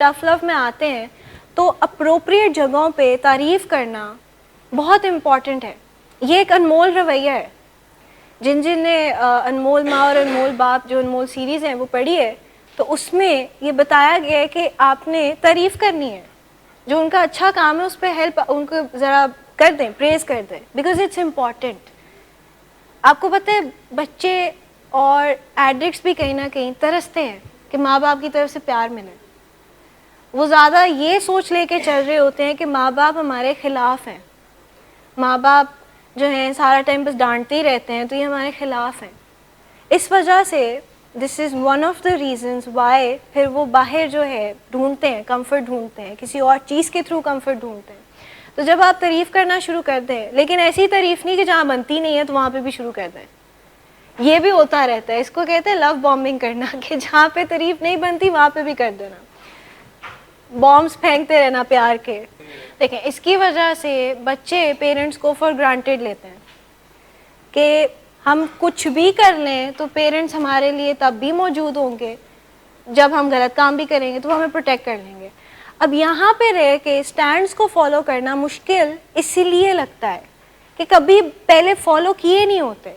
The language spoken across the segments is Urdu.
ٹف لو میں آتے ہیں تو اپروپریٹ جگہوں پہ تعریف کرنا بہت امپورٹنٹ ہے. یہ ایک انمول رویہ ہے. جن نے انمول ماں اور انمول باپ جو انمول سیریز ہیں وہ پڑھی ہے تو اس میں یہ بتایا گیا ہے کہ آپ نے تعریف کرنی ہے. جو ان کا اچھا کام ہے اس پہ ہیلپ ان کو ذرا کر دیں, پریز کر دیں, بیکاز اٹس امپورٹنٹ. آپ کو پتہ ہے بچے اور ایڈکٹس بھی کہیں نہ کہیں ترستے ہیں کہ ماں باپ کی طرف سے پیار ملے. وہ زیادہ یہ سوچ لے کے چل رہے ہوتے ہیں کہ ماں باپ ہمارے خلاف ہیں, ماں باپ جو ہیں سارا ٹائم بس ڈانٹتے ہی رہتے ہیں تو یہ ہمارے خلاف ہیں. اس وجہ سے this is one of the reasons why پھر وہ باہر جو ہے ڈھونڈتے ہیں, کمفرٹ ڈھونڈتے ہیں, کسی اور چیز کے تھرو کمفرٹ ڈھونڈتے ہیں. تو جب آپ تعریف کرنا شروع کر دیں, لیکن ایسی تعریف نہیں کہ جہاں بنتی نہیں ہے تو وہاں پہ بھی شروع کر دیں. یہ بھی ہوتا رہتا ہے, اس کو کہتے ہیں لو بامبنگ کرنا, کہ جہاں پہ تعریف نہیں بنتی وہاں پہ بھی کر دینا, بامبس پھینکتے رہنا پیار کے. دیکھیں اس کی وجہ سے بچے پیرنٹس کو فار گرانٹیڈ لیتے ہیں کہ ہم کچھ بھی کر لیں تو پیرنٹس ہمارے لیے تب بھی موجود ہوں گے, جب ہم غلط کام بھی کریں گے تو ہمیں پروٹیکٹ کر لیں گے. اب یہاں پہ رہ کے اسٹینڈس کو فالو کرنا مشکل اسی لیے لگتا ہے کہ کبھی پہلے فالو کیے نہیں ہوتے,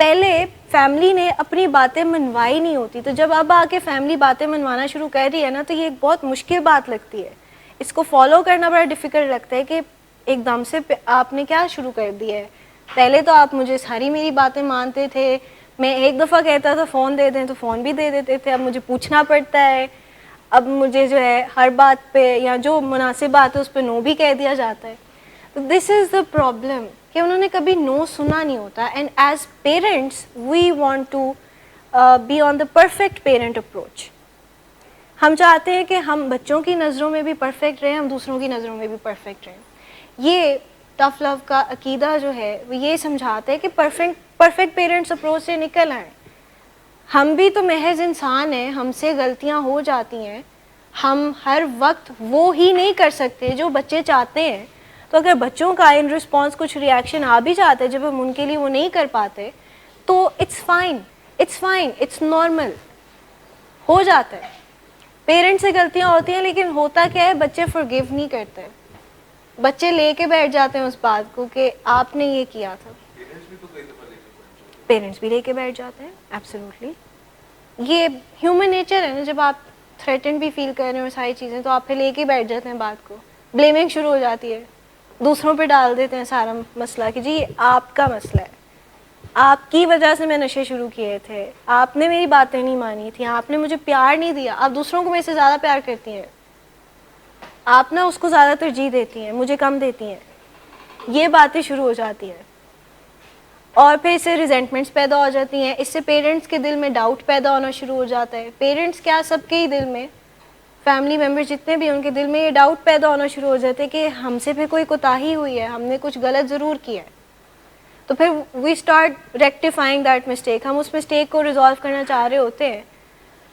پہلے فیملی نے اپنی باتیں منوائی نہیں ہوتی. تو جب اب آ کے فیملی باتیں منوانا شروع کر رہی ہے نا تو یہ ایک بہت مشکل بات لگتی ہے. اس کو فالو کرنا بڑا ڈیفیکلٹ لگتا ہے کہ ایک دم سے آپ نے کیا شروع کر دیا ہے. پہلے تو آپ مجھے ساری میری باتیں مانتے تھے, میں ایک دفعہ کہتا تھا فون دے دیں تو فون بھی دے دیتے تھے, اب مجھے پوچھنا پڑتا ہے, اب مجھے جو ہے ہر بات پہ یا جو مناسب بات ہے اس پہ نو بھی کہہ دیا جاتا ہے. دس از دا پرابلم کہ انہوں نے کبھی نو سنا نہیں ہوتا. And as parents we want to be on the perfect parent approach. ہم چاہتے ہیں کہ ہم بچوں کی نظروں میں بھی پرفیکٹ رہیں, ہم دوسروں کی نظروں میں بھی پرفیکٹ رہیں. یہ ٹف لو کا عقیدہ جو ہے وہ یہ سمجھاتا ہے کہ پرفیکٹ پیرنٹس اپروچ سے نکل آئیں. ہم بھی تو محض انسان ہیں, ہم سے غلطیاں ہو جاتی ہیں, ہم ہر وقت وہ ہی نہیں کر سکتے جو بچے چاہتے ہیں. تو اگر بچوں کا ان رسپانس کچھ ریئیکشن آ بھی جاتا ہے جب ہم ان کے لیے وہ نہیں کر پاتے تو اٹس فائن, اٹس نارمل, ہو جاتا ہے. پیرنٹس سے غلطیاں ہوتی ہیں لیکن ہوتا کیا ہے بچے forgive نہیں کرتے, بچے لے کے بیٹھ جاتے ہیں اس بات کو کہ آپ نے یہ کیا تھا. پیرنٹس بھی لے کے بیٹھ جاتے ہیں, ایبسلیوٹلی. یہ ہیومن نیچر ہے نا, جب آپ تھریٹنڈ بھی فیل کر رہے ہیں اور ساری چیزیں تو آپ پھر لے کے بیٹھ جاتے ہیں بات کو, بلیمنگ شروع ہو جاتی ہے, دوسروں پہ ڈال دیتے ہیں سارا مسئلہ کہ جی آپ کا مسئلہ ہے, آپ کی وجہ سے میں نشے شروع کیے تھے, آپ نے میری باتیں نہیں مانی تھیں, آپ نے مجھے پیار نہیں دیا, آپ دوسروں کو میرے سے زیادہ پیار کرتی ہیں, آپ نا اس کو زیادہ ترجیح دیتی ہیں, مجھے کم دیتی ہیں. یہ باتیں شروع ہو جاتی ہیں اور پھر اس سے ریزنٹمنٹس پیدا ہو جاتی ہیں. اس سے پیرنٹس کے دل میں ڈاؤٹ پیدا ہونا شروع ہو جاتا ہے. پیرنٹس کیا سب کے ہی دل میں, فیملی ممبر جتنے بھی ان کے دل میں یہ ڈاؤٹ پیدا ہونا شروع ہو جاتے ہیں کہ ہم سے پھر کوئی کوتاہی ہوئی ہے, ہم نے کچھ غلط ضرور کیا ہے. تو پھر وی اسٹارٹ ریکٹیفائنگ دیٹ مسٹیک. ہم اس مسٹیک کو ریزالو کرنا چاہ رہے ہوتے ہیں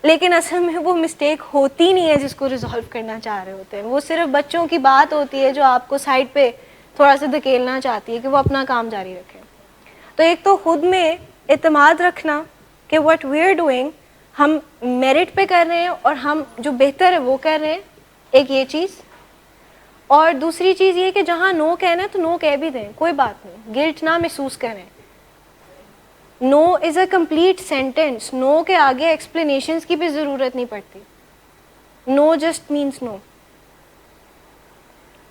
لیکن اصل میں وہ مسٹیک ہوتی نہیں ہے جس کو ریزالو کرنا چاہ رہے ہوتے ہیں. وہ صرف بچوں کی بات ہوتی ہے جو آپ کو سائڈ پہ تھوڑا سا دھکیلنا چاہتی ہے کہ وہ اپنا کام جاری رکھیں. تو ایک تو خود میں اعتماد رکھنا کہ واٹ وی آر ڈوئنگ ہم میرٹ پہ کر رہے ہیں اور ہم جو بہتر ہے وہ کر رہے ہیں, ایک یہ چیز. اور دوسری چیز یہ کہ جہاں نو کہنا ہے تو نو کہہ بھی دیں, کوئی بات نہیں, گلٹ نہ محسوس کریں. نو از اے کمپلیٹ سینٹینس, نو کے آگے ایکسپلینیشنس کی بھی ضرورت نہیں پڑتی. No just means no.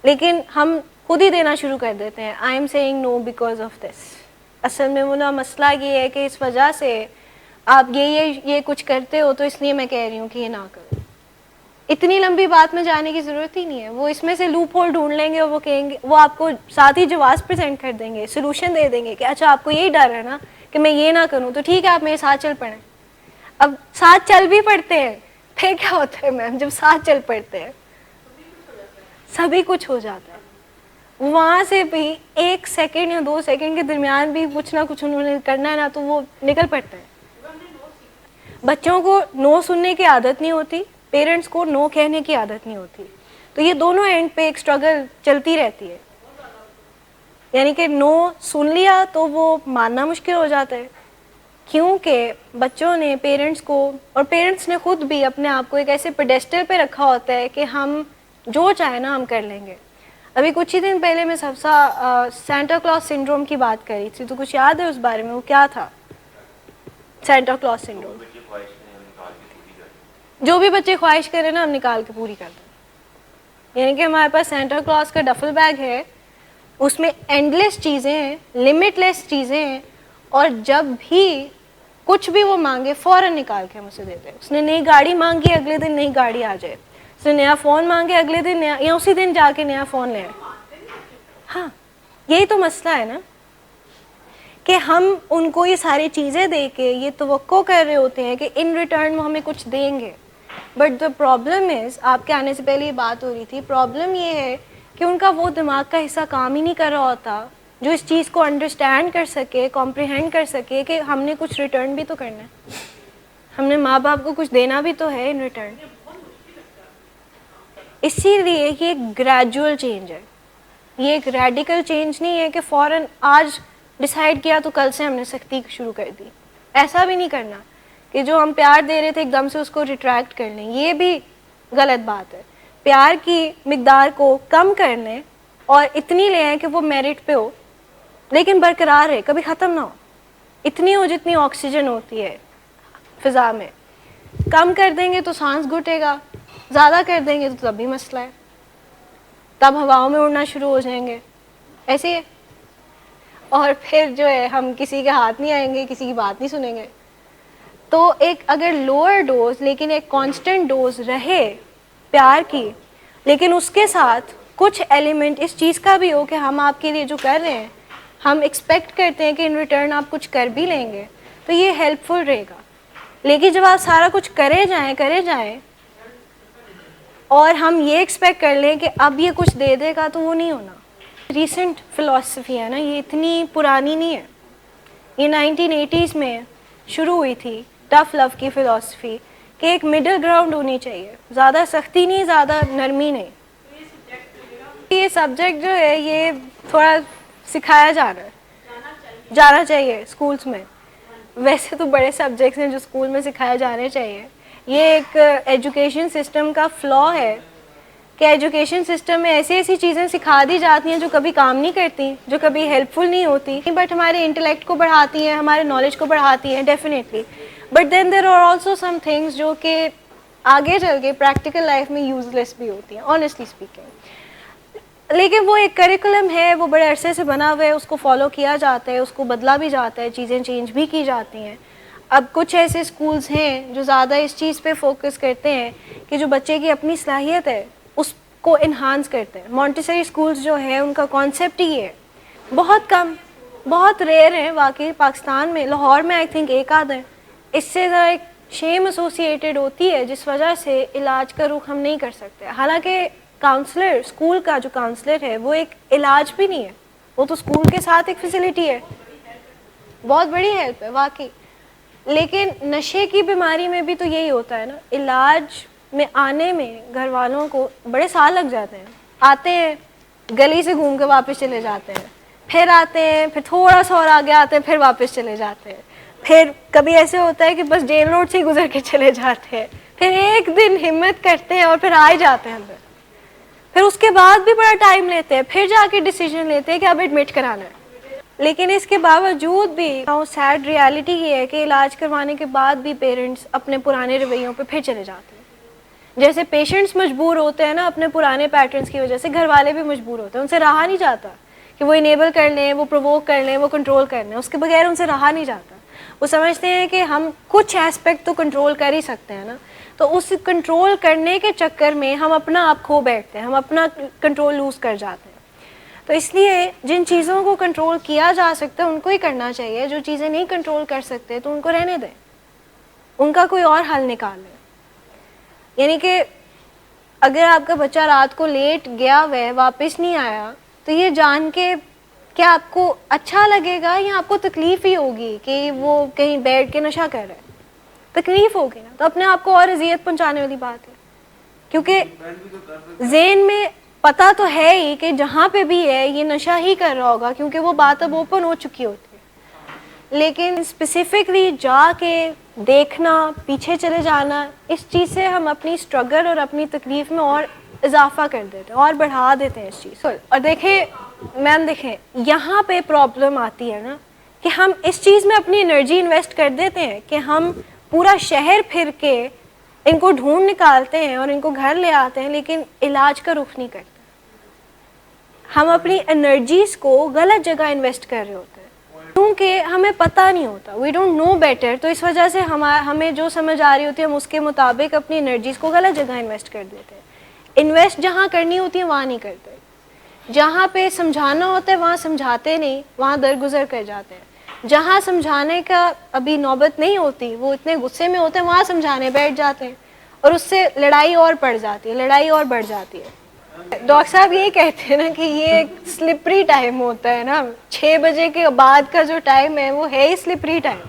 لیکن ہم خود ہی دینا شروع کر دیتے ہیں, I am seeing no because of this. اصل میں وہ نا مسئلہ یہ ہے کہ اس وجہ سے آپ یہ کچھ کرتے ہو تو اس لیے میں کہہ رہی ہوں کہ یہ نہ کرو. اتنی لمبی بات میں جانے کی ضرورت ہی نہیں ہے. وہ اس میں سے لوپ ہول ڈھونڈ لیں گے اور وہ کہیں گے, وہ آپ کو ساتھ ہی جواز پریزنٹ کر دیں گے, سولوشن دے دیں گے کہ اچھا آپ کو یہی ڈر ہے نا کہ میں یہ نہ کروں, تو ٹھیک ہے آپ میرے ساتھ چل پڑیں. اب ساتھ چل بھی پڑتے ہیں, پھر کیا ہوتا ہے میم جب ساتھ چل پڑتے ہیں سبھی کچھ ہو جاتا ہے. وہاں سے بھی 1 سیکنڈ یا 2 سیکنڈ کے درمیان بھی کچھ نہ کچھ انہوں نے کرنا ہے نا تو وہ نکل پڑتا ہے. بچوں کو نو سننے کی عادت نہیں ہوتی, پیرنٹس کو نو کہنے کی عادت نہیں ہوتی. تو یہ دونوں اینڈ پہ ایک اسٹرگل چلتی رہتی ہے. یعنی کہ نو سن لیا تو وہ ماننا مشکل ہو جاتا ہے کیونکہ بچوں نے پیرنٹس کو اور پیرنٹس نے خود بھی اپنے آپ کو ایک ایسے پیڈیسٹل پہ رکھا ہوتا ہے کہ ہم جو چاہیں نا ہم کر لیں گے. ابھی کچھ ہی دن پہلے میں سینٹا کلاس سنڈروم کی بات کری تھی, تو کچھ یاد ہے اس بارے میں؟ وہ کیا تھا سینٹا کلاس سنڈروم؟ جو بھی بچے خواہش کریں نا ہم نکال کے پوری کر دیں. یعنی کہ ہمارے پاس سینٹا کلاس کا ڈفل بیگ ہے, اس میں اینڈ لیس چیزیں ہیں, لمٹ لیس چیزیں ہیں, اور جب بھی کچھ بھی وہ مانگے فوراً نکال کے ہم اسے دیتے ہیں. اس نے نئی گاڑی مانگی, اگلے دن نئی گاڑی آ جائے. اس نے نیا فون مانگے, اگلے دن نیا, یا اسی دن جا کے نیا فون لے آئے. ہاں یہی تو مسئلہ ہے نا, کہ ہم ان کو یہ ساری چیزیں دے کے یہ توقع کر رہے ہوتے ہیں کہ ان ریٹرن وہ ہمیں کچھ دیں گے. بٹ دا پرابلم از, آپ کے آنے سے پہلے یہ بات ہو رہی تھی, پرابلم یہ ہے کہ ان کا وہ دماغ کا حصہ کام ہی نہیں کر رہا ہوتا جو اس چیز کو انڈرسٹینڈ کر سکے, کمپریہینڈ کر سکے کہ ہم نے کچھ ریٹرن بھی تو کرنا ہے, ہم نے ماں باپ کو کچھ دینا بھی تو ہے ان ریٹرن. اسی لیے یہ ایک گریجول چینج ہے, یہ ایک ریڈیکل چینج نہیں ہے کہ فوراً آج ڈیسائیڈ کیا تو کل سے ہم نے سختی شروع کر دی. ایسا بھی نہیں کرنا کہ جو ہم پیار دے رہے تھے ایک دم سے اس کو ریٹریکٹ کر لیں, یہ بھی غلط بات ہے. پیار کی مقدار کو کم کر لیں اور اتنی لے آئیں کہ وہ میرٹ پہ ہو لیکن برقرار ہے, کبھی ختم نہ ہو. اتنی ہو جتنی آکسیجن ہوتی ہے فضا میں. کم کر دیں گے تو سانس گھٹے گا, زیادہ کر دیں گے تو تب بھی مسئلہ ہے, تب ہواؤں میں اڑنا شروع ہو جائیں گے. ایسے ہے. اور پھر جو ہے ہم کسی کے ہاتھ نہیں آئیں گے, کسی کی بات نہیں سنیں گے. تو ایک اگر لوور ڈوز لیکن ایک کانسٹنٹ ڈوز رہے پیار کی, لیکن اس کے ساتھ کچھ ایلیمنٹ اس چیز کا بھی ہو کہ ہم آپ کے لیے جو کر رہے ہیں ہم ایکسپیکٹ کرتے ہیں کہ ان ریٹرن آپ کچھ کر بھی لیں گے, تو یہ ہیلپ فل رہے گا. لیکن جب آپ سارا کچھ کرے جائیں اور ہم یہ ایکسپیکٹ کر لیں کہ اب یہ کچھ دے دے گا, تو وہ نہیں ہونا. ریسنٹ فلاسفی ہے نا, یہ اتنی پرانی نہیں ہے, یہ 1980s میں شروع ہوئی تھی ٹف لو کی فلاسفی, کہ ایک مڈل گراؤنڈ ہونی چاہیے, زیادہ سختی نہیں زیادہ نرمی نہیں. یہ سبجیکٹ جو ہے یہ تھوڑا سکھایا جانا چاہیے اسکولس میں. ویسے تو بڑے سبجیکٹس ہیں جو اسکول میں سکھائے جانے چاہیے. یہ ایک ایجوکیشن سسٹم کا فلا ہے کہ ایجوکیشن سسٹم میں ایسی چیزیں سکھا دی جاتی ہیں جو کبھی کام نہیں کرتی, جو کبھی ہیلپ فل نہیں ہوتی, بٹ ہمارے انٹلیکٹ کو بڑھاتی ہیں, ہمارے نالج کو بڑھاتی ہیں definitely. But then there are also some things جو کہ آگے چل کے پریکٹیکل لائف میں یوز لیس بھی ہوتی ہیں, آنیسٹلی اسپیکنگ. لیکن وہ ایک کریکولم ہے, وہ بڑے عرصے سے بنا ہوا ہے, اس کو فالو کیا جاتا ہے, اس کو بدلا بھی جاتا ہے, چیزیں چینج بھی کی جاتی ہیں. اب کچھ ایسے اسکولز ہیں جو زیادہ اس چیز پہ فوکس کرتے ہیں کہ جو بچے کی اپنی صلاحیت ہے اس کو انہانس کرتے ہیں. مونٹیسری اسکولز جو ہیں ان کا کانسیپٹ ہی ہے. بہت کم, بہت ریئر ہیں واقعی پاکستان میں, لاہور میں آئی تھنک ایک آدھ ہے. اس سے ذرا ایک شیم ایسوسیٹیڈ ہوتی ہے جس وجہ سے علاج کا رخ ہم نہیں کر سکتے. حالانکہ کاؤنسلر, اسکول کا جو کاؤنسلر ہے وہ ایک علاج بھی نہیں ہے, وہ تو اسکول کے ساتھ ایک فیسلٹی ہے, بہت بڑی ہیلپ ہے واقعی. لیکن نشے کی بیماری میں بھی تو یہی ہوتا ہے نا, علاج میں آنے میں گھر والوں کو بڑے سال لگ جاتے ہیں. آتے ہیں گلی سے گھوم کے واپس چلے جاتے ہیں, پھر آتے ہیں, پھر تھوڑا سا اور آگے آتے ہیں, پھر واپس چلے جاتے ہیں. پھر کبھی ایسے ہوتا ہے کہ بس جیل روڈ سے ہی گزر کے چلے جاتے ہیں, پھر ایک دن ہمت کرتے ہیں اور پھر آ ہی جاتے ہیں اندر. پھر اس کے بعد بھی بڑا ٹائم لیتے ہیں, پھر جا کے ڈیسیجن لیتے ہیں کہ اب ایڈمٹ کرانا ہے. لیکن اس کے باوجود بھی سیڈ ریالٹی یہ ہے کہ علاج کروانے کے بعد بھی پیرنٹس اپنے پرانے رویوں پہ پھر چلے جاتے ہیں. جیسے پیشنٹس مجبور ہوتے ہیں نا اپنے پرانے پیٹرنس کی وجہ سے, گھر والے بھی مجبور ہوتے ہیں, ان سے رہا نہیں جاتا کہ وہ انیبل کر لیں, وہ پرووک کر لیں, وہ کنٹرول کر لیں, اس کے بغیر ان سے رہا نہیں جاتا. وہ سمجھتے ہیں کہ ہم کچھ ایسپیکٹ تو کنٹرول کر ہی سکتے ہیں نا, تو اس کنٹرول کرنے کے چکر میں ہم اپنا آپ کھو بیٹھتے ہیں, ہم اپنا کنٹرول لوز کر جاتے ہیں. تو اس لیے جن چیزوں کو کنٹرول کیا جا سکتا ہے ان کو ہی کرنا چاہیے, جو چیزیں نہیں کنٹرول کر سکتے تو ان کو رہنے دیں, ان کا کوئی اور حل نکال لیں. یعنی کہ اگر آپ کا بچہ رات کو لیٹ گیا ہوا ہے, واپس نہیں آیا, تو یہ جان کے کیا آپ کو اچھا لگے گا یا آپ کو تکلیف ہی ہوگی کہ وہ کہیں بیٹھ کے نشہ کر رہا ہے؟ تکلیف ہوگی نا, تو اپنے آپ کو اور اذیت پہنچانے والی بات ہے. کیونکہ ذہن میں پتہ تو ہے ہی کہ جہاں پہ بھی ہے یہ نشہ ہی کر رہا ہوگا, کیونکہ وہ بات اب اوپن ہو چکی ہوتی ہے. لیکن اسپیسیفکلی جا کے دیکھنا، پیچھے چلے جانا، اس چیز سے ہم اپنی اسٹرگل اور اپنی تکلیف میں اور اضافہ کر دیتے ہیں اور بڑھا دیتے ہیں اس چیز. اور دیکھیں میم، دیکھیں یہاں پہ پرابلم آتی ہے نا کہ ہم اس چیز میں اپنی انرجی انویسٹ کر دیتے ہیں کہ ہم پورا شہر پھر کے ان کو ڈھونڈ نکالتے ہیں اور ان کو گھر لے آتے ہیں، لیکن علاج کا رخ نہیں کرتے. ہم اپنی انرجیز کو غلط جگہ انویسٹ کر رہے ہوتے ہیں کیونکہ ہمیں پتہ نہیں ہوتا، وی ڈونٹ نو بیٹر. تو اس وجہ سے ہمیں جو سمجھ آ رہی ہوتی ہے ہم اس کے مطابق اپنی انرجیز کو غلط جگہ انویسٹ کر دیتے ہیں. انویسٹ جہاں کرنی ہوتی ہے وہاں نہیں کرتے، جہاں پہ سمجھانا ہوتا ہے وہاں سمجھاتے نہیں، وہاں درگزر کر جاتے ہیں. جہاں سمجھانے کا ابھی نوبت نہیں ہوتی، وہ اتنے غصے میں ہوتے ہیں، وہاں سمجھانے بیٹھ جاتے ہیں اور اس سے لڑائی اور بڑھ جاتی ہے، لڑائی اور بڑھ جاتی ہے. ڈاکٹر صاحب یہی کہتے ہیں نا کہ یہ ایک سلپری ٹائم ہوتا ہے نا، 6 بجے کے بعد کا جو ٹائم ہے وہ ہے ہی سلپری ٹائم.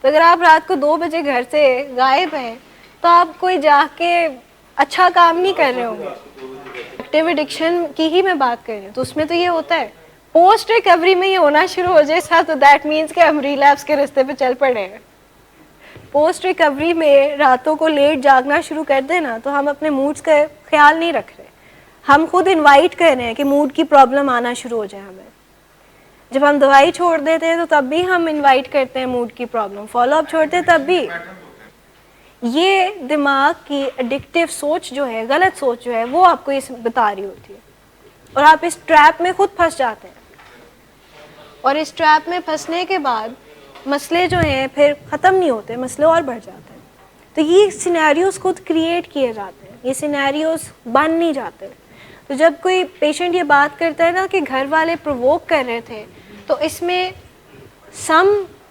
تو اگر آپ رات کو 2 بجے گھر سے غائب ہیں تو آپ کوئی جا کے اچھا کام نہیں کر رہے ہوں گے. ایکٹیو ایڈکشن کی ہی میں بات کر رہی ہوں، تو اس میں تو یہ ہوتا ہے پوسٹ ریکوری میں یہ ہونا شروع ہو جائے ساتھ، تو دیٹ مینس کہ ہم ریلیپس کے راستے پہ چل پڑے ہیں. پوسٹ ریکوری میں راتوں کو لیٹ جاگنا شروع کر دیں نا تو ہم اپنے موڈس کا خیال نہیں رکھ رہے، ہم خود انوائٹ کر رہے ہیں کہ موڈ کی پرابلم آنا شروع ہو جائے ہمیں. جب ہم دوائی چھوڑ دیتے ہیں تو تب بھی ہم انوائٹ کرتے ہیں موڈ کی پرابلم، فالو اپ چھوڑتے ہیں تب بھی. یہ دماغ کی ایڈکٹیو سوچ جو ہے، غلط سوچ جو ہے، وہ آپ کو یہ بتا رہی ہوتی ہے اور آپ اس ٹریپ میں خود پھنس جاتے ہیں. اور اس ٹریپ میں پھنسنے کے بعد مسئلے جو ہیں پھر ختم نہیں ہوتے، مسئلے اور بڑھ جاتے ہیں. تو یہ سینیریوز خود کریٹ کیے جاتے ہیں، یہ سینیریوز بن نہیں جاتے. تو جب کوئی پیشنٹ یہ بات کرتا ہے نا کہ گھر والے پرووک کر رہے تھے، تو اس میں سم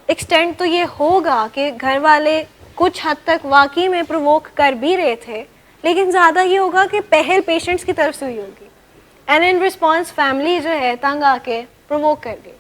ایکسٹینٹ تو یہ ہوگا کہ گھر والے کچھ حد تک واقعی میں پرووک کر بھی رہے تھے، لیکن زیادہ یہ ہوگا کہ پہل پیشنٹس کی طرف سے ہوئی ہوگی، اینڈ ان رسپانس فیملی جو ہے تنگ آ کے پرووک کر گئی.